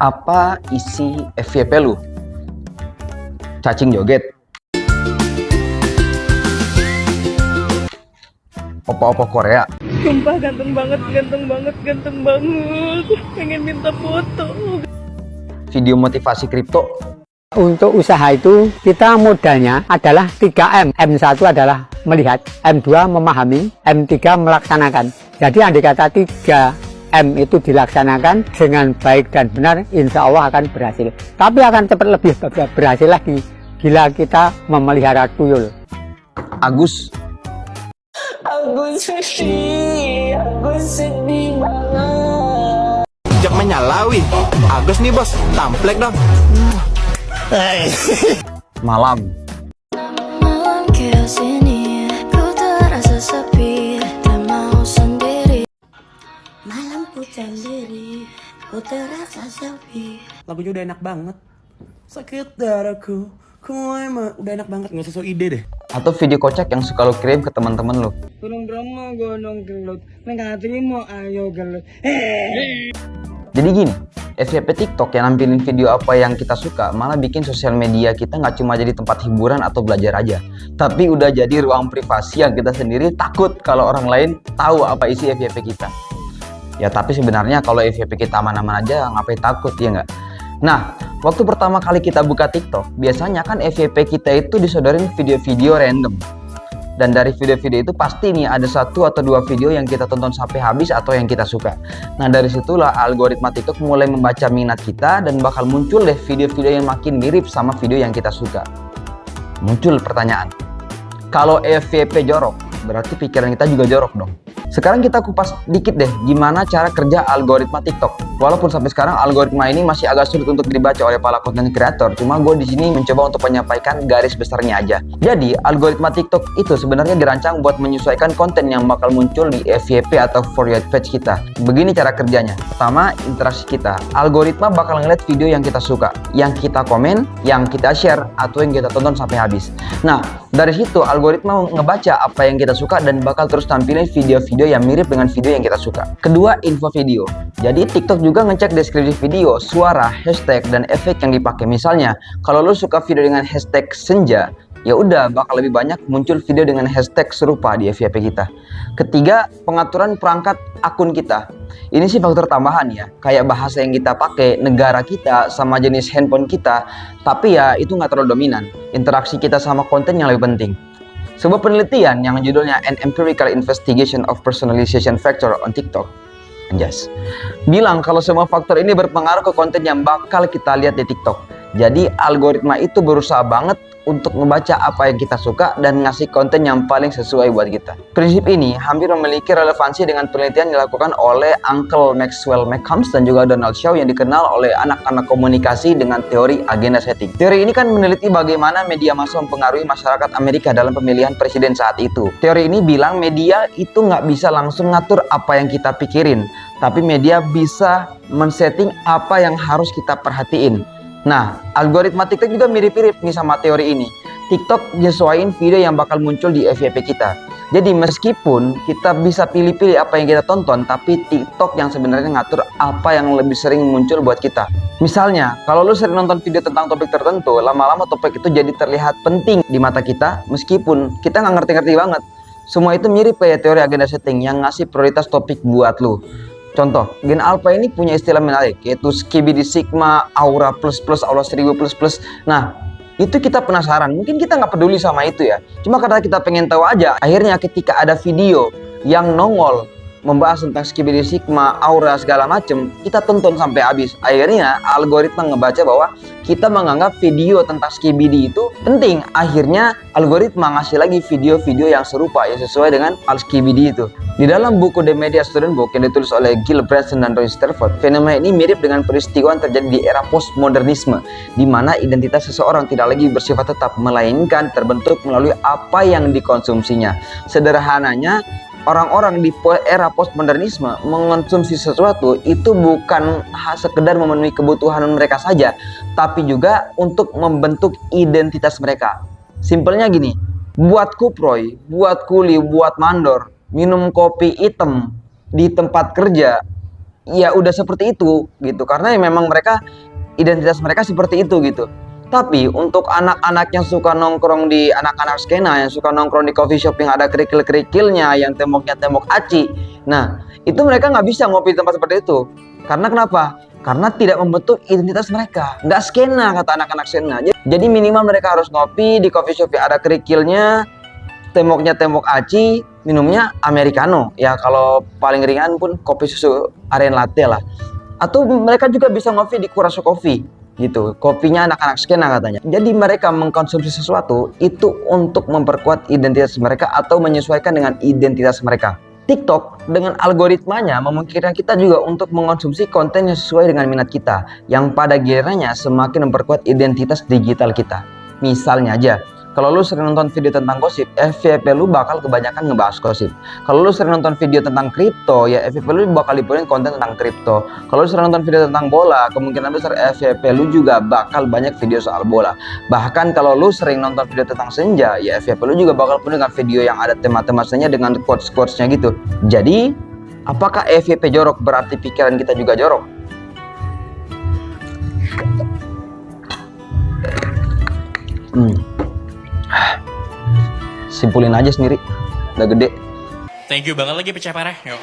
Apa isi FYP lu? Cacing joget? Opa-opa Korea? Sumpah ganteng banget, ganteng banget, ganteng banget. Pengen minta foto. Video motivasi kripto? Untuk usaha itu kita modalnya adalah 3M. M1 adalah melihat, M2 memahami, M3 melaksanakan. Jadi andai kata 3M itu dilaksanakan dengan baik dan benar, insya Allah akan berhasil. Tapi akan cepat lebih berhasil lagi bila kita memelihara tuyul. Agus? Aku sedih banget. Jak menyalawi. Agus nih bos, tamplek dong. Malam? Malam kayak sini, ku terasa sepi, tak mau sendiri. Malam ku sendiri, ku terasa sepi. Lagunya udah enak banget. Sakit dadaku, udah enak banget, nggak sesuai ide deh. Atau video kocak yang suka lu kirim ke teman-teman lu? Gunung Bromo, gunung gelut. Nggak terima, ayo gelut. Jadi gini, FYP TikTok yang nampilin video apa yang kita suka malah bikin sosial media kita nggak cuma jadi tempat hiburan atau belajar aja, tapi udah jadi ruang privasi yang kita sendiri takut kalau orang lain tahu apa isi FYP kita. Ya tapi sebenarnya kalau FYP kita aman-aman aja, ngapain takut, ya nggak? Nah, waktu pertama kali kita buka TikTok, biasanya kan FYP kita itu disodorin video-video random. Dan dari video-video itu pasti nih ada 1 atau 2 video yang kita tonton sampai habis atau yang kita suka. Nah dari situlah algoritma TikTok mulai membaca minat kita dan bakal muncul deh video-video yang makin mirip sama video yang kita suka. Muncul pertanyaan, kalau FYP jorok, berarti pikiran kita juga jorok dong. Sekarang kita kupas dikit deh gimana cara kerja algoritma TikTok. Walaupun sampai sekarang algoritma ini masih agak sulit untuk dibaca oleh para content creator, cuma gue di sini mencoba untuk menyampaikan garis besarnya aja. Jadi algoritma TikTok itu sebenarnya dirancang buat menyesuaikan konten yang bakal muncul di FYP atau For You page kita. Begini cara kerjanya. Pertama, interaksi kita. Algoritma bakal ngeliat video yang kita suka, yang kita komen, yang kita share, atau yang kita tonton sampai habis. Nah, dari situ algoritma ngebaca apa yang kita suka dan bakal terus tampilin video-video yang mirip dengan video yang kita suka. Kedua, info video. Jadi TikTok juga ngecek deskripsi video, suara, hashtag, dan efek yang dipakai. Misalnya, kalau lo suka video dengan hashtag senja, ya udah bakal lebih banyak muncul video dengan hashtag serupa di FYP kita. Ketiga, pengaturan perangkat akun kita. Ini sih faktor tambahan ya, kayak bahasa yang kita pakai, negara kita, sama jenis handphone kita. Tapi ya itu nggak terlalu dominan. Interaksi kita sama konten yang lebih penting. Sebuah penelitian yang judulnya An Empirical Investigation of Personalization Factor on TikTok, anjas, bilang kalau semua faktor ini berpengaruh ke konten yang bakal kita lihat di TikTok. Jadi algoritma itu berusaha banget untuk membaca apa yang kita suka dan ngasih konten yang paling sesuai buat kita. Prinsip ini hampir memiliki relevansi dengan penelitian yang dilakukan oleh Uncle Maxwell Malcolms dan juga Donald Shaw yang dikenal oleh anak-anak komunikasi dengan teori agenda setting. Teori ini kan meneliti bagaimana media massa mempengaruhi masyarakat Amerika dalam pemilihan presiden saat itu. Teori ini bilang media itu nggak bisa langsung ngatur apa yang kita pikirin, tapi media bisa men-setting apa yang harus kita perhatiin. Nah, algoritma TikTok juga mirip-mirip nih sama teori ini. TikTok nyesuaiin video yang bakal muncul di FYP kita. Jadi meskipun kita bisa pilih-pilih apa yang kita tonton, tapi TikTok yang sebenarnya ngatur apa yang lebih sering muncul buat kita. Misalnya, kalau lu sering nonton video tentang topik tertentu, lama-lama topik itu jadi terlihat penting di mata kita, meskipun kita nggak ngerti-ngerti banget. Semua itu mirip kayak teori agenda setting yang ngasih prioritas topik buat lu. Contoh, Gen Alpha ini punya istilah menarik, yaitu Skibidi Sigma, Aura plus plus, Aura 1000 plus plus. Nah, itu kita penasaran, mungkin kita nggak peduli sama itu ya. Cuma karena kita pengen tahu aja, akhirnya ketika ada video yang nongol membahas tentang Skibidi Sigma, Aura segala macem, kita tonton sampai habis. Akhirnya algoritma ngebaca bahwa kita menganggap video tentang Skibidi itu penting. Akhirnya algoritma ngasih lagi video-video yang serupa yang sesuai dengan Skibidi itu. Di dalam buku The Media Student Book yang ditulis oleh Gil Branson dan Roy Sterford, fenomena ini mirip dengan peristiwa yang terjadi di era postmodernisme, di mana identitas seseorang tidak lagi bersifat tetap, melainkan terbentuk melalui apa yang dikonsumsinya. Sederhananya, orang-orang di era postmodernisme mengonsumsi sesuatu itu bukan sekedar memenuhi kebutuhan mereka saja, tapi juga untuk membentuk identitas mereka. Simpelnya gini, buat kuproy, buat kuli, buat mandor, minum kopi hitam di tempat kerja ya udah seperti itu gitu, karena ya memang mereka identitas mereka seperti itu gitu. Tapi untuk anak-anak yang suka nongkrong di anak-anak skena, yang suka nongkrong di coffee shop yang ada kerikil-kerikilnya, yang temboknya tembok aci, nah itu mereka nggak bisa ngopi di tempat seperti itu. Karena kenapa? Karena tidak membentuk identitas mereka, nggak skena kata anak-anak skena. Jadi minimal mereka harus ngopi di coffee shop yang ada kerikilnya, temboknya tembok aci, minumnya americano. Ya kalau paling ringan pun kopi susu aren latte lah. Atau mereka juga bisa ngopi di Curaçao Coffee gitu. Kopinya anak-anak skena katanya. Jadi mereka mengkonsumsi sesuatu itu untuk memperkuat identitas mereka atau menyesuaikan dengan identitas mereka. TikTok dengan algoritmanya memungkinkan kita juga untuk mengkonsumsi konten yang sesuai dengan minat kita, yang pada gilirannya semakin memperkuat identitas digital kita. Misalnya aja, kalau lu sering nonton video tentang gosip, FYP lu bakal kebanyakan ngebahas gosip. Kalau lu sering nonton video tentang kripto, ya FYP lu bakal dipunin konten tentang kripto. Kalau lu sering nonton video tentang bola, kemungkinan besar FYP lu juga bakal banyak video soal bola. Bahkan kalau lu sering nonton video tentang senja, ya FYP lu juga bakal penuh dengan video yang ada tema-tema senja dengan quotes-quotesnya gitu. Jadi, apakah FYP jorok berarti pikiran kita juga jorok? Simpulin aja sendiri, udah gede. Thank you banget lagi pecah parah. Yuk.